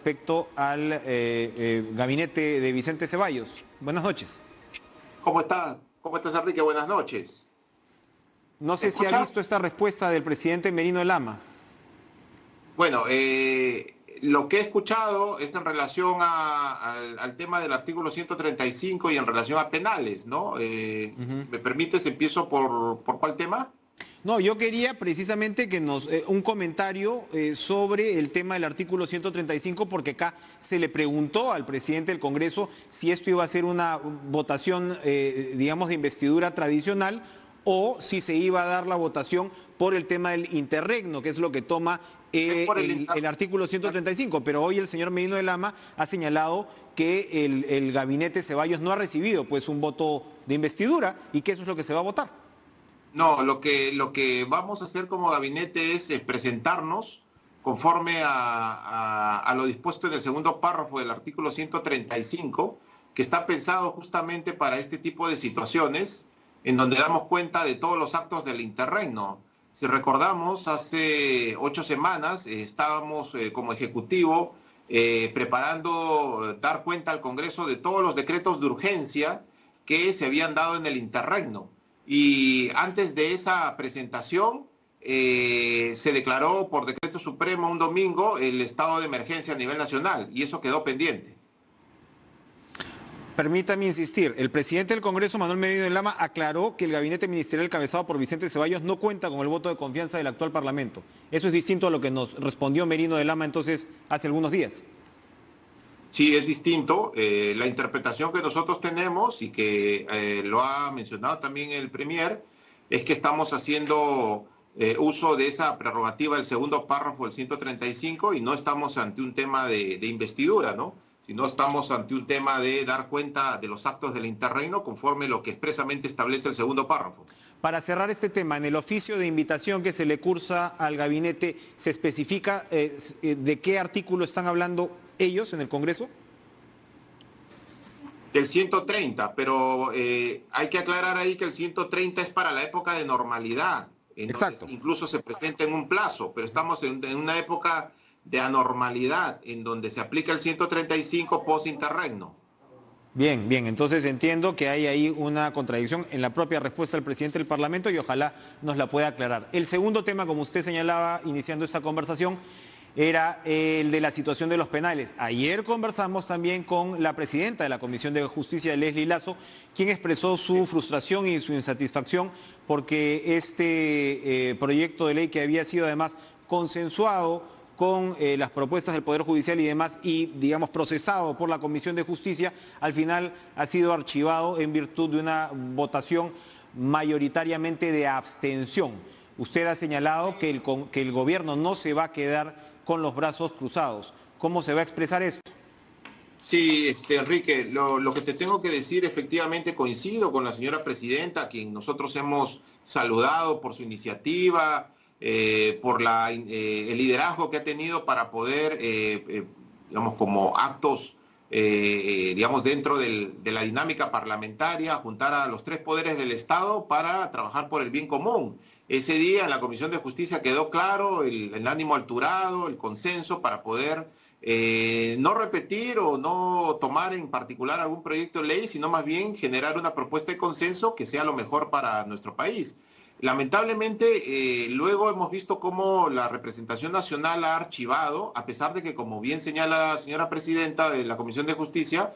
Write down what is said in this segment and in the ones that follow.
respecto al gabinete de Vicente Ceballos. Buenas noches. ¿Cómo está? ¿Cómo estás, Enrique? Buenas noches. No sé si ha visto esta respuesta del presidente Merino Lama. Bueno, lo que he escuchado es en relación al tema del artículo 135 y en relación a penales, ¿no? ¿Me permites? Empiezo por ¿cuál tema? No, yo quería precisamente que nos un comentario sobre el tema del artículo 135, porque acá se le preguntó al presidente del Congreso si esto iba a ser una votación, digamos, de investidura tradicional o si se iba a dar la votación por el tema del interregno, que es lo que toma el artículo 135. Pero hoy el señor Merino de Lama ha señalado que el gabinete Ceballos no ha recibido pues un voto de investidura y que eso es lo que se va a votar. No, lo que vamos a hacer como gabinete es presentarnos conforme a lo dispuesto en el segundo párrafo del artículo 135, que está pensado justamente para este tipo de situaciones, en donde damos cuenta de todos los actos del interregno. Si recordamos, hace 8 semanas estábamos como Ejecutivo preparando dar cuenta al Congreso de todos los decretos de urgencia que se habían dado en el interregno. Y antes de esa presentación se declaró por decreto supremo un domingo el estado de emergencia a nivel nacional y eso quedó pendiente. Permítame insistir, el presidente del Congreso, Manuel Merino de Lama, aclaró que el gabinete ministerial encabezado por Vicente Ceballos no cuenta con el voto de confianza del actual Parlamento. Eso es distinto a lo que nos respondió Merino de Lama entonces hace algunos días. Sí, es distinto. La interpretación que nosotros tenemos y que lo ha mencionado también el Premier es que estamos haciendo uso de esa prerrogativa del segundo párrafo del 135 y no estamos ante un tema de investidura, ¿no? Sino estamos ante un tema de dar cuenta de los actos del interreino conforme lo que expresamente establece el segundo párrafo. Para cerrar este tema, en el oficio de invitación que se le cursa al gabinete, ¿se especifica de qué artículo están hablando ellos en el Congreso? Del 130, pero hay que aclarar ahí que el 130 es para la época de normalidad. Exacto. Incluso se presenta en un plazo, pero estamos en una época de anormalidad en donde se aplica el 135 post-interregno. Bien, bien, entonces entiendo que hay ahí una contradicción en la propia respuesta del presidente del Parlamento y ojalá nos la pueda aclarar. El segundo tema, como usted señalaba iniciando esta conversación, era el de la situación de los penales. Ayer conversamos también con la presidenta de la Comisión de Justicia, Leslie Lazo, quien expresó su frustración y su insatisfacción porque este proyecto de ley que había sido además consensuado con las propuestas del Poder Judicial y demás y, digamos, procesado por la Comisión de Justicia, al final ha sido archivado en virtud de una votación mayoritariamente de abstención. Usted ha señalado que el gobierno no se va a quedar con los brazos cruzados. ¿Cómo se va a expresar esto? Sí, Enrique, lo que te tengo que decir, efectivamente coincido con la señora presidenta, a quien nosotros hemos saludado por su iniciativa, por el liderazgo que ha tenido para poder, digamos, como actos, digamos, dentro de la dinámica parlamentaria, juntar a los tres poderes del Estado para trabajar por el bien común. Ese día en la Comisión de Justicia quedó claro el ánimo alturado, el consenso para poder no repetir o no tomar en particular algún proyecto de ley, sino más bien generar una propuesta de consenso que sea lo mejor para nuestro país. Lamentablemente, luego hemos visto cómo la representación nacional ha archivado, a pesar de que, como bien señala la señora presidenta de la Comisión de Justicia,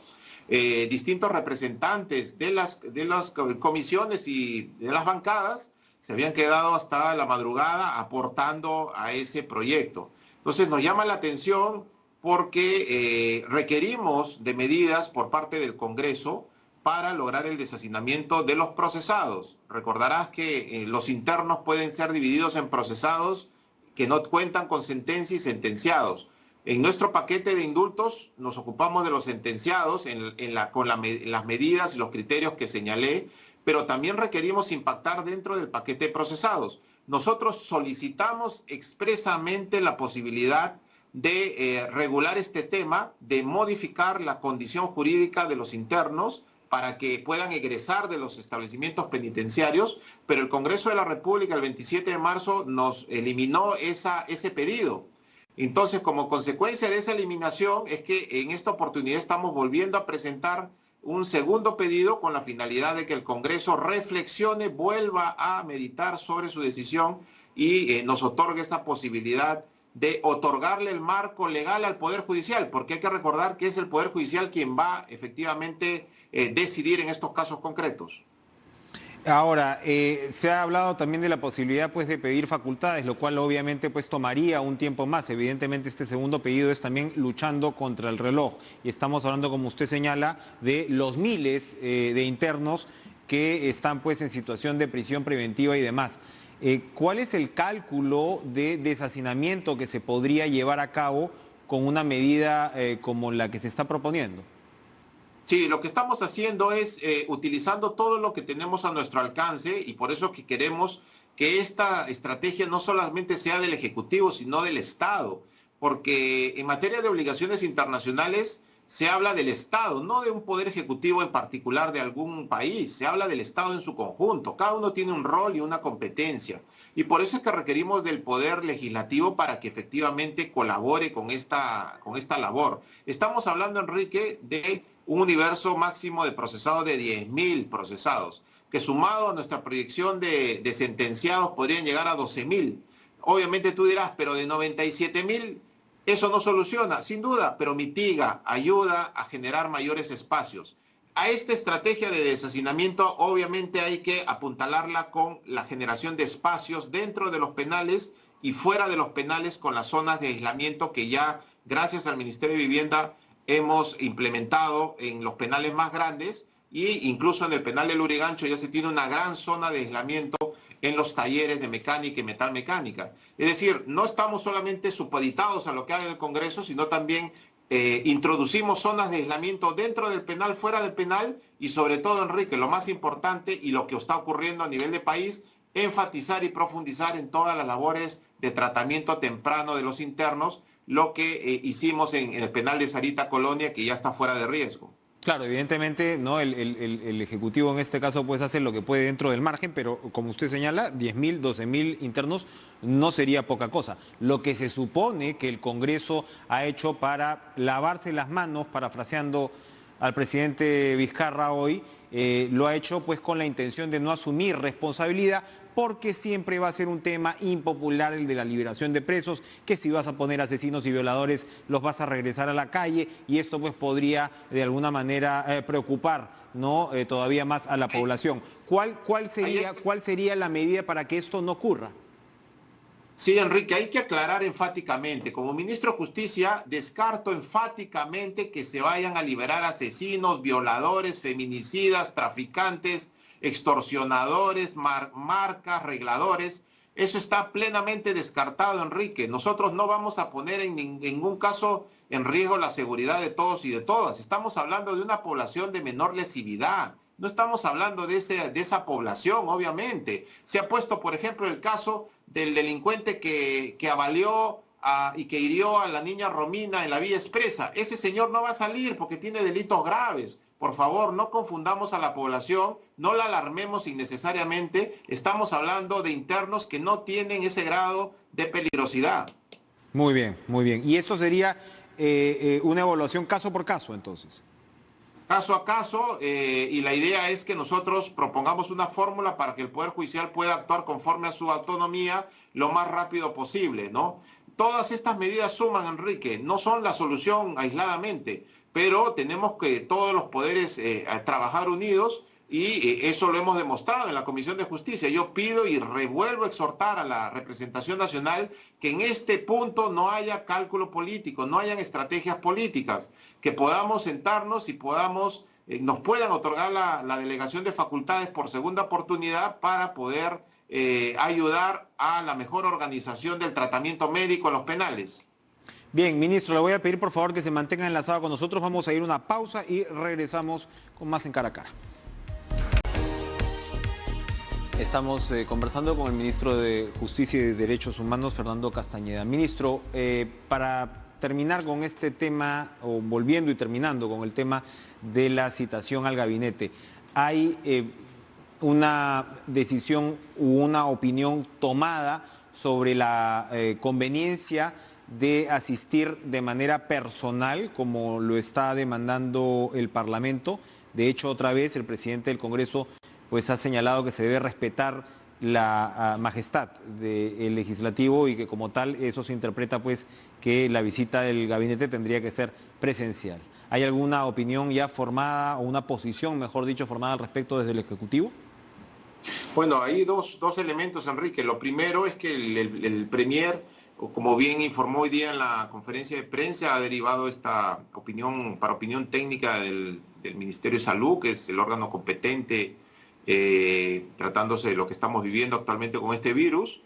distintos representantes de las comisiones y de las bancadas se habían quedado hasta la madrugada aportando a ese proyecto. Entonces nos llama la atención porque requerimos de medidas por parte del Congreso para lograr el deshacinamiento de los procesados. Recordarás que los internos pueden ser divididos en procesados que no cuentan con sentencia y sentenciados. En nuestro paquete de indultos nos ocupamos de los sentenciados con las medidas y los criterios que señalé, pero también requerimos impactar dentro del paquete de procesados. Nosotros solicitamos expresamente la posibilidad de regular este tema, de modificar la condición jurídica de los internos para que puedan egresar de los establecimientos penitenciarios, pero el Congreso de la República el 27 de marzo nos eliminó ese pedido. Entonces, como consecuencia de esa eliminación, es que en esta oportunidad estamos volviendo a presentar un segundo pedido con la finalidad de que el Congreso reflexione, vuelva a meditar sobre su decisión y nos otorgue esa posibilidad de otorgarle el marco legal al Poder Judicial, porque hay que recordar que es el Poder Judicial quien va efectivamente decidir en estos casos concretos. Ahora, se ha hablado también de la posibilidad pues de pedir facultades, lo cual obviamente pues tomaría un tiempo más. Evidentemente este segundo pedido es también luchando contra el reloj. Y estamos hablando, como usted señala, de los miles de internos que están pues en situación de prisión preventiva y demás. ¿Cuál es el cálculo de deshacinamiento que se podría llevar a cabo con una medida como la que se está proponiendo? Sí, lo que estamos haciendo es utilizando todo lo que tenemos a nuestro alcance y por eso que queremos que esta estrategia no solamente sea del Ejecutivo, sino del Estado, porque en materia de obligaciones internacionales se habla del Estado, no de un poder ejecutivo en particular de algún país, se habla del Estado en su conjunto, cada uno tiene un rol y una competencia y por eso es que requerimos del poder legislativo para que efectivamente colabore con esta labor. Estamos hablando, Enrique, de un universo máximo de procesados de 10.000 procesados, que sumado a nuestra proyección de sentenciados podrían llegar a 12.000. Obviamente tú dirás, pero de 97.000 eso no soluciona, sin duda, pero mitiga, ayuda a generar mayores espacios. A esta estrategia de deshacinamiento obviamente hay que apuntalarla con la generación de espacios dentro de los penales y fuera de los penales con las zonas de aislamiento que ya, gracias al Ministerio de Vivienda, hemos implementado en los penales más grandes e incluso en el penal de Lurigancho ya se tiene una gran zona de aislamiento en los talleres de mecánica y metalmecánica. Es decir, no estamos solamente supeditados a lo que haga el Congreso, sino también introducimos zonas de aislamiento dentro del penal, fuera del penal y sobre todo, Enrique, lo más importante y lo que está ocurriendo a nivel de país, enfatizar y profundizar en todas las labores de tratamiento temprano de los internos, lo que hicimos en el penal de Sarita Colonia, que ya está fuera de riesgo. Claro, evidentemente, ¿no? El Ejecutivo en este caso pues hace lo que puede dentro del margen, pero como usted señala, 10.000, 12.000 internos no sería poca cosa. Lo que se supone que el Congreso ha hecho para lavarse las manos, parafraseando al presidente Vizcarra hoy, lo ha hecho pues con la intención de no asumir responsabilidad, porque siempre va a ser un tema impopular el de la liberación de presos, que si vas a poner asesinos y violadores los vas a regresar a la calle y esto pues podría de alguna manera preocupar, ¿no? Todavía más a la población. ¿Cuál sería la medida para que esto no ocurra? Sí, Enrique, hay que aclarar enfáticamente. Como ministro de Justicia, descarto enfáticamente que se vayan a liberar asesinos, violadores, feminicidas, traficantes, extorsionadores, marcas, regladores. Eso está plenamente descartado, Enrique. Nosotros no vamos a poner en ningún caso en riesgo la seguridad de todos y de todas. Estamos hablando de una población de menor lesividad. No estamos hablando de esa población, obviamente. Se ha puesto, por ejemplo, el caso del delincuente que avalió y que hirió a la niña Romina en la Vía Expresa. Ese señor no va a salir porque tiene delitos graves. Por favor, no confundamos a la población, no la alarmemos innecesariamente. Estamos hablando de internos que no tienen ese grado de peligrosidad. Muy bien, muy bien. ¿Y esto sería una evaluación caso por caso, entonces? Caso a caso, y la idea es que nosotros propongamos una fórmula para que el Poder Judicial pueda actuar conforme a su autonomía lo más rápido posible, ¿no? Todas estas medidas suman, Enrique, no son la solución aisladamente, pero tenemos que todos los poderes trabajar unidos y eso lo hemos demostrado en la Comisión de Justicia. Yo pido y revuelvo a exhortar a la representación nacional que en este punto no haya cálculo político, no hayan estrategias políticas, que podamos sentarnos y nos puedan otorgar la delegación de facultades por segunda oportunidad para poder ayudar a la mejor organización del tratamiento médico en los penales. Bien, ministro, le voy a pedir por favor que se mantenga enlazado con nosotros. Vamos a ir a una pausa y regresamos con más en Cara a Cara. Estamos conversando con el ministro de Justicia y Derechos Humanos, Fernando Castañeda. Ministro, para terminar con este tema, o volviendo y terminando con el tema de la citación al gabinete, ¿hay una decisión u una opinión tomada sobre la conveniencia de asistir de manera personal, como lo está demandando el Parlamento. De hecho, otra vez el presidente del Congreso pues ha señalado que se debe respetar la majestad del legislativo y que como tal eso se interpreta pues que la visita del gabinete tendría que ser presencial. ¿Hay alguna opinión ya formada o una posición, mejor dicho, formada al respecto desde el Ejecutivo? Bueno, hay dos elementos, Enrique. Lo primero es que el Premier, o como bien informó hoy día en la conferencia de prensa, ha derivado esta opinión para opinión técnica del Ministerio de Salud, que es el órgano competente tratándose de lo que estamos viviendo actualmente con este virus.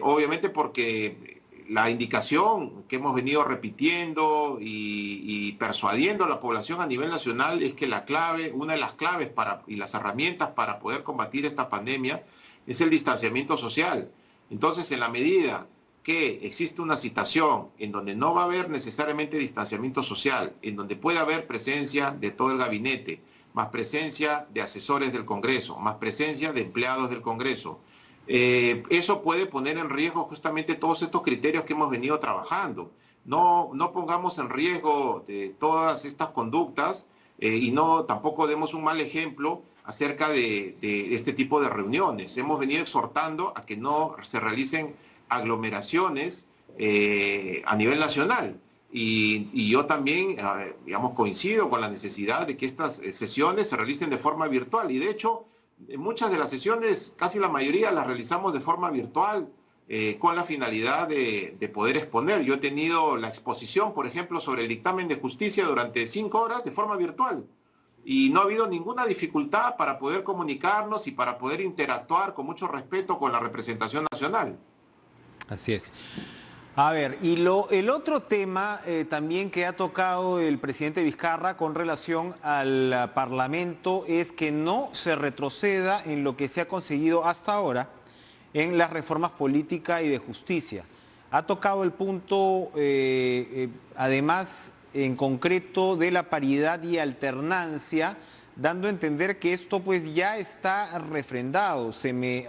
Obviamente porque la indicación que hemos venido repitiendo y persuadiendo a la población a nivel nacional es que la clave, una de las claves y las herramientas para poder combatir esta pandemia es el distanciamiento social. Entonces, en la medida que existe una situación en donde no va a haber necesariamente distanciamiento social, en donde puede haber presencia de todo el gabinete, más presencia de asesores del Congreso, más presencia de empleados del Congreso, eso puede poner en riesgo justamente todos estos criterios que hemos venido trabajando. No pongamos en riesgo de todas estas conductas y tampoco demos un mal ejemplo acerca de este tipo de reuniones. Hemos venido exhortando a que no se realicen aglomeraciones a nivel nacional. Y yo también, digamos, coincido con la necesidad de que estas sesiones se realicen de forma virtual. Y de hecho, muchas de las sesiones, casi la mayoría, las realizamos de forma virtual con la finalidad de poder exponer. Yo he tenido la exposición, por ejemplo, sobre el dictamen de justicia durante 5 horas de forma virtual. Y no ha habido ninguna dificultad para poder comunicarnos y para poder interactuar con mucho respeto con la representación nacional. Así es. A ver, y el otro tema también que ha tocado el presidente Vizcarra con relación al Parlamento es que no se retroceda en lo que se ha conseguido hasta ahora en las reformas políticas y de justicia. Ha tocado el punto, además, en concreto, de la paridad y alternancia, dando a entender que esto pues ya está refrendado. Se me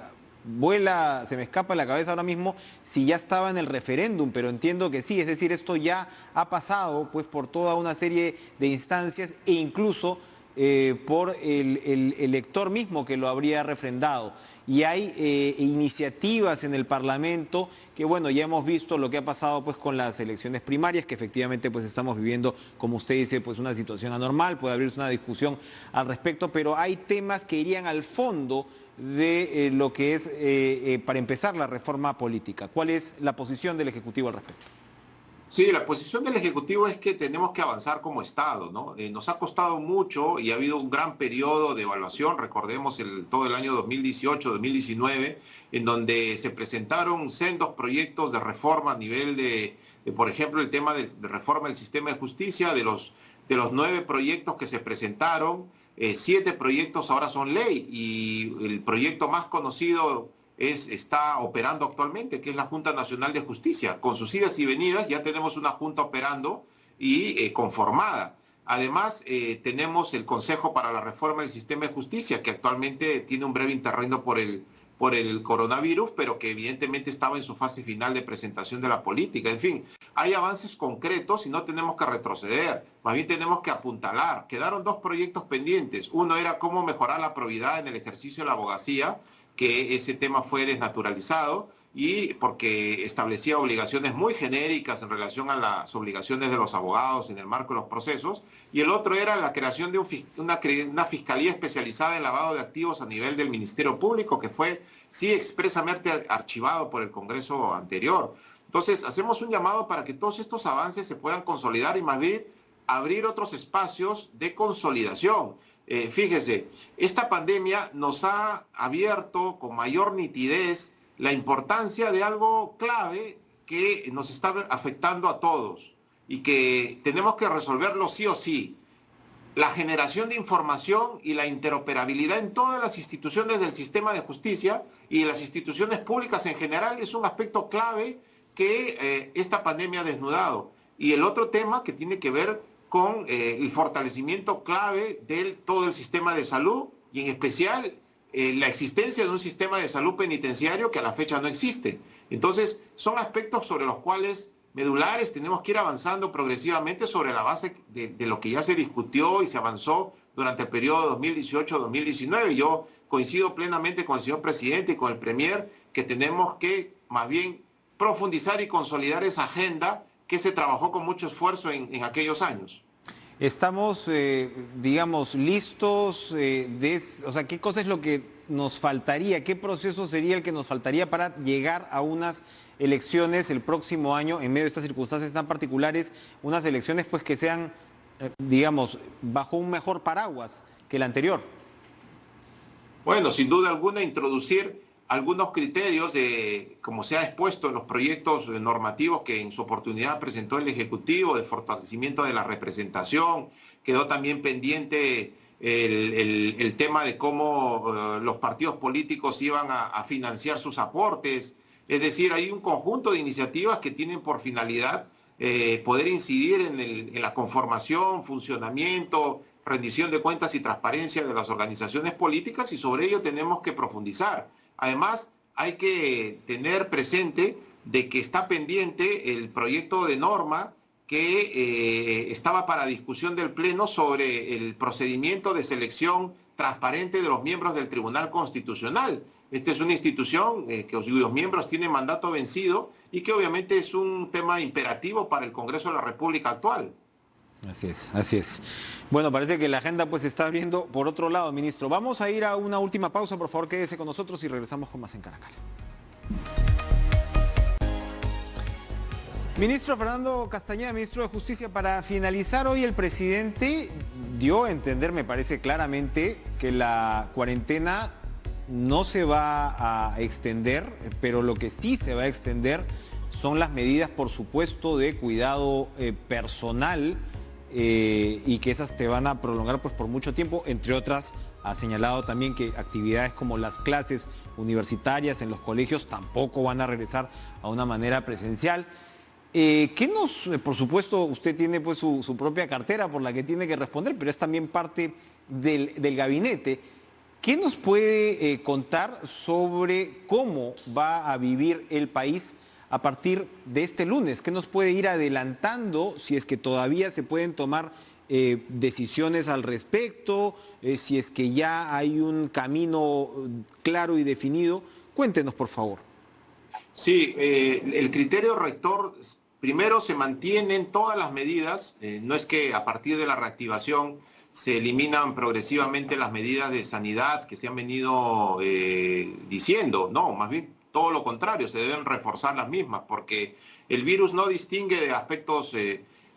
escapa la cabeza ahora mismo si ya estaba en el referéndum, pero entiendo que sí, es decir, esto ya ha pasado pues por toda una serie de instancias e incluso por el elector mismo que lo habría refrendado. Y hay iniciativas en el Parlamento que, bueno, ya hemos visto lo que ha pasado pues con las elecciones primarias, que efectivamente pues estamos viviendo, como usted dice, pues una situación anormal, puede abrirse una discusión al respecto, pero hay temas que irían al fondo de lo que es, para empezar, la reforma política. ¿Cuál es la posición del Ejecutivo al respecto? Sí, la posición del Ejecutivo es que tenemos que avanzar como Estado, ¿no? Nos ha costado mucho y ha habido un gran periodo de evaluación, recordemos todo el año 2018-2019, en donde se presentaron sendos proyectos de reforma a nivel por ejemplo, el tema de reforma del sistema de justicia. De los 9 proyectos que se presentaron, 7 proyectos ahora son ley y el proyecto más conocido está operando actualmente, que es la Junta Nacional de Justicia. Con sus idas y venidas ya tenemos una junta operando y conformada. Además, tenemos el Consejo para la Reforma del Sistema de Justicia, que actualmente tiene un breve interregno por el coronavirus, pero que evidentemente estaba en su fase final de presentación de la política. En fin, hay avances concretos y no tenemos que retroceder, más bien tenemos que apuntalar. Quedaron 2 proyectos pendientes. Uno era cómo mejorar la probidad en el ejercicio de la abogacía, que ese tema fue desnaturalizado y porque establecía obligaciones muy genéricas en relación a las obligaciones de los abogados en el marco de los procesos, y el otro era la creación de una fiscalía especializada en lavado de activos a nivel del Ministerio Público, que fue sí expresamente archivado por el Congreso anterior. Entonces, hacemos un llamado para que todos estos avances se puedan consolidar y más bien abrir otros espacios de consolidación. Fíjese, esta pandemia nos ha abierto con mayor nitidez la importancia de algo clave que nos está afectando a todos y que tenemos que resolverlo sí o sí. La generación de información y la interoperabilidad en todas las instituciones del sistema de justicia y las instituciones públicas en general es un aspecto clave que esta pandemia ha desnudado. Y el otro tema que tiene que ver con el fortalecimiento clave de todo el sistema de salud y en especial la existencia de un sistema de salud penitenciario que a la fecha no existe. Entonces, son aspectos sobre los cuales medulares, tenemos que ir avanzando progresivamente sobre la base de lo que ya se discutió y se avanzó durante el periodo 2018-2019. Yo coincido plenamente con el señor presidente y con el premier que tenemos que más bien profundizar y consolidar esa agenda que se trabajó con mucho esfuerzo en aquellos años. Estamos, digamos, listos, o sea, ¿qué cosa es lo que nos faltaría? ¿Qué proceso sería el que nos faltaría para llegar a unas elecciones el próximo año, en medio de estas circunstancias tan particulares, unas elecciones pues que sean, digamos, bajo un mejor paraguas que el anterior? Bueno, sin duda alguna, introducir algunos criterios de, como se ha expuesto en los proyectos normativos que en su oportunidad presentó el Ejecutivo, de fortalecimiento de la representación. Quedó también pendiente el tema de cómo los partidos políticos iban a financiar sus aportes. Es decir, hay un conjunto de iniciativas que tienen por finalidad poder incidir en la conformación, funcionamiento, rendición de cuentas y transparencia de las organizaciones políticas, y sobre ello tenemos que profundizar. Además, hay que tener presente de que está pendiente el proyecto de norma que estaba para discusión del Pleno sobre el procedimiento de selección transparente de los miembros del Tribunal Constitucional. Esta es una institución cuyos miembros tienen mandato vencido y que obviamente es un tema imperativo para el Congreso de la República actual. Así es, así es. Bueno, parece que la agenda pues se está abriendo por otro lado, ministro. Vamos a ir a una última pausa, por favor quédese con nosotros y regresamos con más en Caracal. Ministro Fernando Castañeda, ministro de Justicia, para finalizar hoy el presidente dio a entender, me parece claramente, que la cuarentena no se va a extender, pero lo que sí se va a extender son las medidas, por supuesto, de cuidado personal, y que esas te van a prolongar pues por mucho tiempo. Entre otras, ha señalado también que actividades como las clases universitarias en los colegios tampoco van a regresar a una manera presencial. Por supuesto, usted tiene pues su propia cartera por la que tiene que responder, pero es también parte del gabinete. ¿Qué nos puede contar sobre cómo va a vivir el país a partir de este lunes? ¿Qué nos puede ir adelantando, si es que todavía se pueden tomar decisiones al respecto, si es que ya hay un camino claro y definido? Cuéntenos, por favor. Sí, el criterio rector, primero se mantienen todas las medidas, no es que a partir de la reactivación se eliminan progresivamente las medidas de sanidad que se han venido diciendo, no, más bien todo lo contrario, se deben reforzar las mismas, porque el virus no distingue de aspectos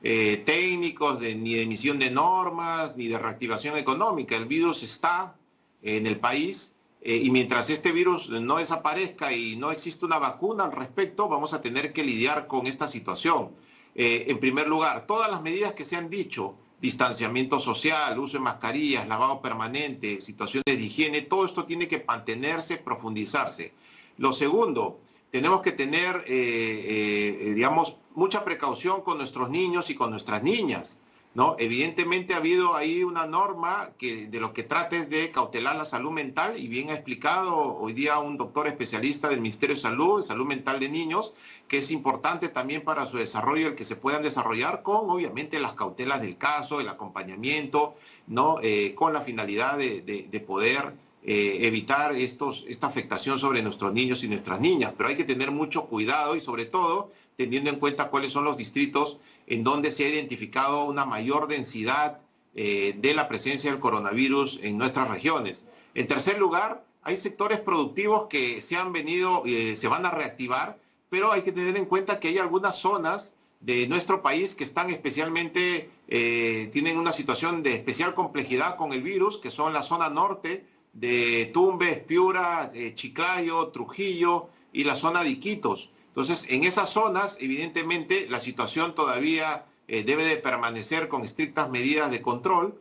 técnicos, ni de emisión de normas, ni de reactivación económica. El virus está en el país y mientras este virus no desaparezca y no existe una vacuna al respecto, vamos a tener que lidiar con esta situación. En primer lugar, todas las medidas que se han dicho, distanciamiento social, uso de mascarillas, lavado permanente, situaciones de higiene, todo esto tiene que mantenerse, profundizarse. Lo segundo, tenemos que tener, digamos, mucha precaución con nuestros niños y con nuestras niñas, ¿no? Evidentemente ha habido ahí una norma que de lo que trata es de cautelar la salud mental, y bien ha explicado hoy día un doctor especialista del Ministerio de Salud Mental de Niños, que es importante también para su desarrollo, el que se puedan desarrollar con obviamente las cautelas del caso, el acompañamiento, ¿no? Con la finalidad de poder evitar esta afectación sobre nuestros niños y nuestras niñas. Pero hay que tener mucho cuidado y sobre todo teniendo en cuenta cuáles son los distritos en donde se ha identificado una mayor densidad de la presencia del coronavirus en nuestras regiones. En tercer lugar, hay sectores productivos que se van a reactivar, pero hay que tener en cuenta que hay algunas zonas de nuestro país que están especialmente, tienen una situación de especial complejidad con el virus, que son la zona norte de Tumbes, Piura, Chiclayo, Trujillo y la zona de Iquitos. Entonces, en esas zonas, evidentemente, la situación todavía debe de permanecer con estrictas medidas de control,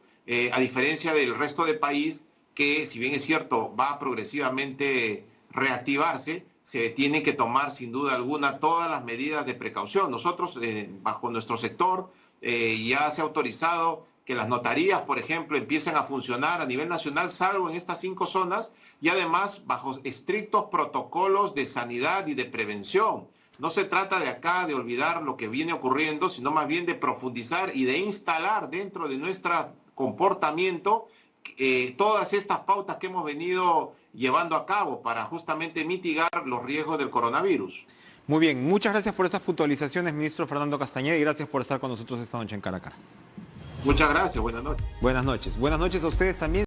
a diferencia del resto del país, que si bien es cierto, va a progresivamente reactivarse, se tienen que tomar sin duda alguna todas las medidas de precaución. Nosotros, bajo nuestro sector, ya se ha autorizado que las notarías, por ejemplo, empiecen a funcionar a nivel nacional, salvo en estas 5 zonas, y además bajo estrictos protocolos de sanidad y de prevención. no se trata de acá de olvidar lo que viene ocurriendo, sino más bien de profundizar y de instalar dentro de nuestro comportamiento todas estas pautas que hemos venido llevando a cabo para justamente mitigar los riesgos del coronavirus. Muy bien, muchas gracias por estas puntualizaciones, ministro Fernando Castañeda, y gracias por estar con nosotros esta noche en Cara a Cara. Muchas gracias, buenas noches. Buenas noches. Buenas noches a ustedes también.